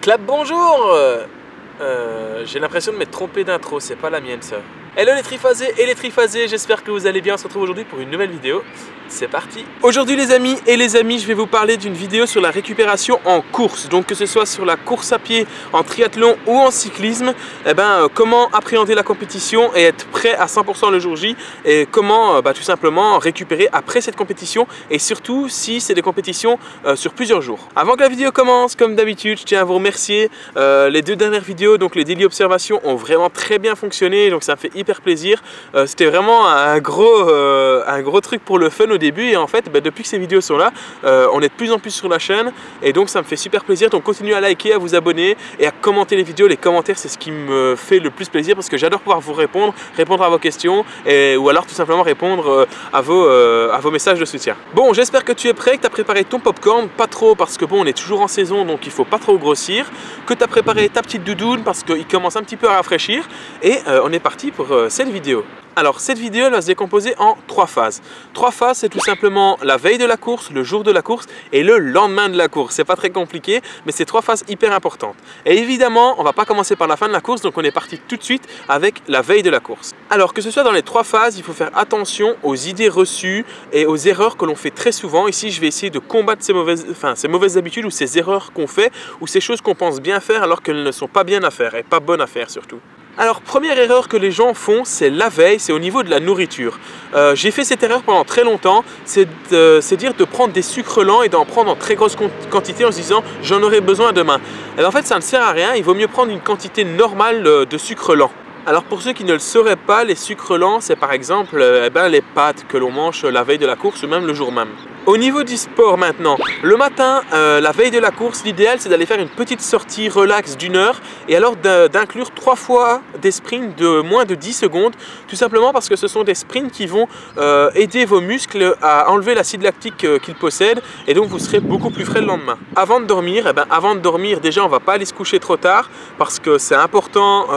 Clap bonjour. J'ai l'impression de m'être trompé d'intro, c'est pas la mienne ça. Hello les triphasés et les triphasés, j'espère que vous allez bien. On se retrouve aujourd'hui pour une nouvelle vidéo. C'est parti. Aujourd'hui les amis et les amies, je vais vous parler d'une vidéo sur la récupération en course. Donc que ce soit sur la course à pied, en triathlon ou en cyclisme, comment appréhender la compétition et être prêt à 100% le jour J, et comment tout simplement récupérer après cette compétition, et surtout si c'est des compétitions sur plusieurs jours. Avant que la vidéo commence, comme d'habitude, je tiens à vous remercier. Les deux dernières vidéos, donc les daily observations, ont vraiment très bien fonctionné, donc ça me fait hyper plaisir. C'était vraiment un gros truc pour le fun au début, et en fait depuis que ces vidéos sont là, on est de plus en plus sur la chaîne, et donc ça me fait super plaisir. Donc continuez à liker, à vous abonner et à commenter les vidéos. Les commentaires, c'est ce qui me fait le plus plaisir, parce que j'adore pouvoir vous répondre à vos questions, ou alors tout simplement répondre à vos messages de soutien. Bon, j'espère que tu es prêt, que tu as préparé ton popcorn, pas trop parce que bon, on est toujours en saison, donc il faut pas trop grossir, que tu as préparé ta petite doudoune parce qu'il commence un petit peu à rafraîchir, et on est parti pour cette vidéo. Alors cette vidéo, elle va se décomposer en 3 phases. 3 phases, c'est tout simplement la veille de la course, le jour de la course et le lendemain de la course. C'est pas très compliqué, mais c'est 3 phases hyper importantes. Et évidemment, on va pas commencer par la fin de la course, donc on est parti tout de suite avec la veille de la course. Alors que ce soit dans les 3 phases, il faut faire attention aux idées reçues et aux erreurs que l'on fait très souvent. Ici, je vais essayer de combattre ces mauvaises habitudes ou ces erreurs qu'on fait, ou ces choses qu'on pense bien faire alors qu'elles ne sont pas bien à faire et pas bonnes à faire surtout. Alors, première erreur que les gens font, c'est la veille, c'est au niveau de la nourriture. J'ai fait cette erreur pendant très longtemps, c'est dire de prendre des sucres lents et d'en prendre en très grosse quantité en se disant « j'en aurai besoin demain ». En fait, ça ne sert à rien, il vaut mieux prendre une quantité normale de sucre lent. Alors pour ceux qui ne le sauraient pas, les sucres lents, c'est par exemple les pâtes que l'on mange la veille de la course ou même le jour même. Au niveau du sport maintenant, le matin, la veille de la course, l'idéal c'est d'aller faire une petite sortie relax d'1 heure, et alors d'inclure 3 fois des sprints de moins de 10 secondes, tout simplement parce que ce sont des sprints qui vont aider vos muscles à enlever l'acide lactique qu'ils possèdent, et donc vous serez beaucoup plus frais le lendemain. Avant de dormir, déjà on ne va pas aller se coucher trop tard, parce que c'est important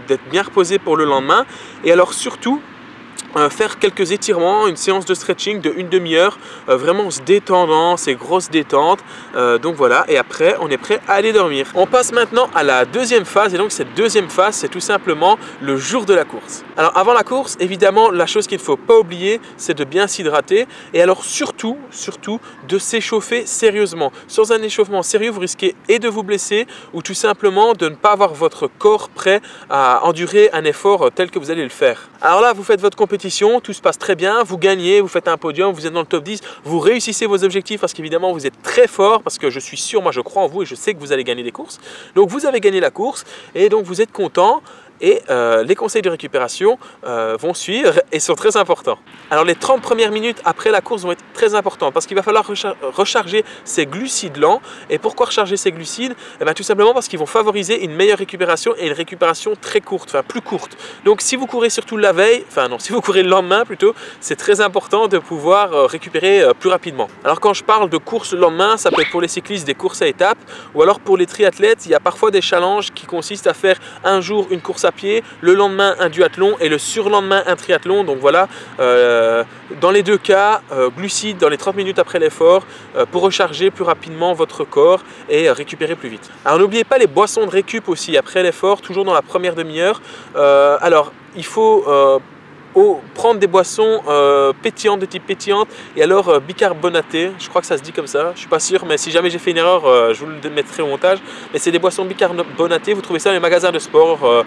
d'être bien reposé pour le lendemain, et alors surtout, faire quelques étirements, une séance de stretching de 1 demi-heure, vraiment en se détendant, ces grosses détentes. Donc voilà, et après on est prêt à aller dormir. On passe maintenant à la deuxième phase, et donc cette deuxième phase, c'est tout simplement le jour de la course. Alors avant la course, évidemment, la chose qu'il ne faut pas oublier, c'est de bien s'hydrater, et alors surtout de s'échauffer sérieusement. Sans un échauffement sérieux, vous risquez et de vous blesser, ou tout simplement de ne pas avoir votre corps prêt à endurer un effort tel que vous allez le faire. Alors là, vous faites votre compétition, tout se passe très bien, vous gagnez, vous faites un podium, vous êtes dans le top 10, vous réussissez vos objectifs parce qu'évidemment vous êtes très fort, parce que je suis sûr, moi je crois en vous et je sais que vous allez gagner des courses. Donc vous avez gagné la course et donc vous êtes content. Et les conseils de récupération vont suivre et sont très importants. Alors les 30 premières minutes après la course vont être très importantes, parce qu'il va falloir recharger ces glucides lents. Et pourquoi recharger ces glucides? Tout simplement parce qu'ils vont favoriser une meilleure récupération, et une récupération très courte, plus courte. Donc si vous courez surtout la veille, si vous courez le lendemain plutôt, c'est très important de pouvoir récupérer plus rapidement. Alors quand je parle de course le lendemain, ça peut être pour les cyclistes des courses à étapes, ou alors pour les triathlètes, il y a parfois des challenges qui consistent à faire un jour une course à pied, le lendemain un duathlon et le surlendemain un triathlon. Donc voilà, dans les deux cas, glucides dans les 30 minutes après l'effort pour recharger plus rapidement votre corps et récupérer plus vite. Alors n'oubliez pas les boissons de récup aussi après l'effort, toujours dans la première demi-heure. Alors il faut prendre des boissons pétillantes, de type pétillante, et alors bicarbonatées, je crois que ça se dit comme ça, je suis pas sûr, mais si jamais j'ai fait une erreur, je vous le mettrai au montage. Mais c'est des boissons bicarbonatées, vous trouvez ça dans les magasins de sport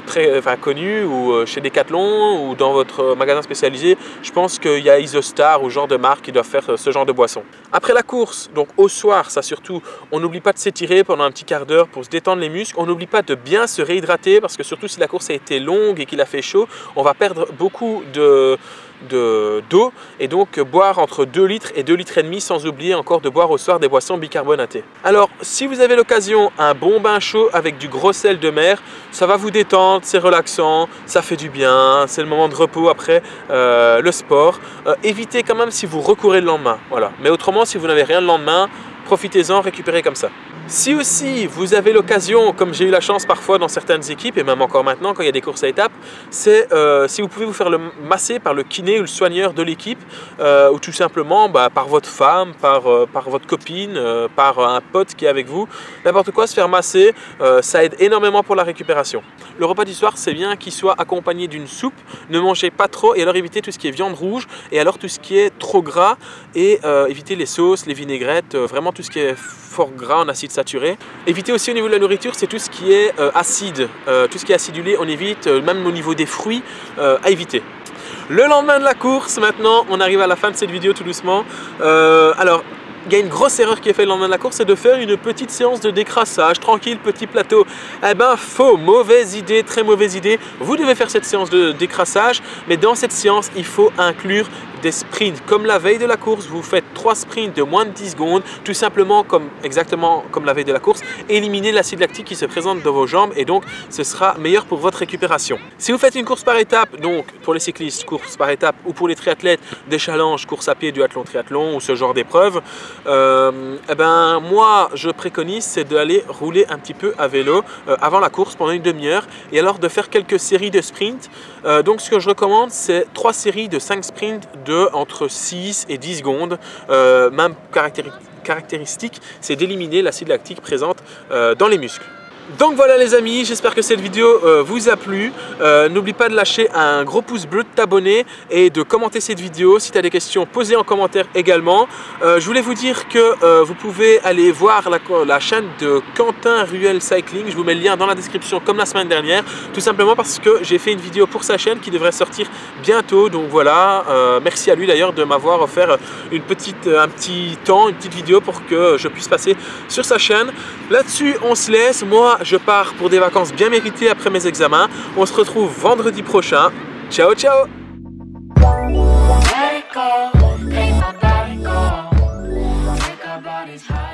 très connus, ou chez Decathlon, ou dans votre magasin spécialisé. Je pense qu'il y a Isostar ou genre de marque qui doivent faire ce genre de boisson. Après la course, donc au soir, ça surtout, on n'oublie pas de s'étirer pendant un petit quart d'heure pour se détendre les muscles. On n'oublie pas de bien se réhydrater, parce que surtout si la course a été longue et qu'il a fait chaud, on va perdre beaucoup d'eau, et donc boire entre 2 litres et 2 litres et demi, sans oublier encore de boire au soir des boissons bicarbonatées. Alors si vous avez l'occasion, un bon bain chaud avec du gros sel de mer, ça va vous détendre, c'est relaxant, ça fait du bien, c'est le moment de repos après le sport. Évitez quand même si vous recourez le lendemain, voilà. Mais autrement, si vous n'avez rien le lendemain, profitez-en, récupérez comme ça. Si aussi vous avez l'occasion, comme j'ai eu la chance parfois dans certaines équipes, et même encore maintenant quand il y a des courses à étapes, c'est si vous pouvez vous faire masser par le kiné ou le soigneur de l'équipe, ou tout simplement par votre femme, par votre copine, par un pote qui est avec vous, n'importe quoi, se faire masser, ça aide énormément pour la récupération. Le repas du soir, c'est bien qu'il soit accompagné d'une soupe, ne mangez pas trop, et alors évitez tout ce qui est viande rouge, et alors tout ce qui est trop gras, et évitez les sauces, les vinaigrettes, vraiment tout ce qui est fort gras en acide saturé. Évitez aussi au niveau de la nourriture, c'est tout ce qui est acide, tout ce qui est acidulé, on évite, même au niveau des fruits, à éviter. Le lendemain de la course, maintenant, on arrive à la fin de cette vidéo tout doucement. Alors, il y a une grosse erreur qui est faite le lendemain de la course, c'est de faire une petite séance de décrassage, tranquille, petit plateau. Eh ben, faux, mauvaise idée, très mauvaise idée. Vous devez faire cette séance de décrassage, mais dans cette séance, il faut inclure des sprints. Comme la veille de la course, vous faites 3 sprints de moins de 10 secondes, tout simplement exactement comme la veille de la course. Éliminez l'acide lactique qui se présente dans vos jambes et donc ce sera meilleur pour votre récupération. Si vous faites une course par étape, donc pour les cyclistes, course par étape, ou pour les triathlètes, des challenges, course à pied, duathlon, triathlon ou ce genre d'épreuves, eh ben, moi je préconise c'est d'aller rouler un petit peu à vélo avant la course pendant une demi-heure et alors de faire quelques séries de sprints. Donc ce que je recommande c'est 3 séries de 5 sprints de entre 6 et 10 secondes. Même caractéristique, c'est d'éliminer l'acide lactique présente dans les muscles. Donc voilà les amis, j'espère que cette vidéo vous a plu. N'oublie pas de lâcher un gros pouce bleu, de t'abonner et de commenter cette vidéo. Si tu as des questions, posez en commentaire également. Je voulais vous dire que vous pouvez aller voir la chaîne de Quentin Ruel Cycling. Je vous mets le lien dans la description comme la semaine dernière. Tout simplement parce que j'ai fait une vidéo pour sa chaîne qui devrait sortir bientôt. Donc voilà, merci à lui d'ailleurs de m'avoir offert un petit temps, une petite vidéo pour que je puisse passer sur sa chaîne. Là-dessus, on se laisse. Moi, je pars pour des vacances bien méritées après mes examens. On se retrouve vendredi prochain. Ciao, ciao! Let it go, make my body go, make our bodies high.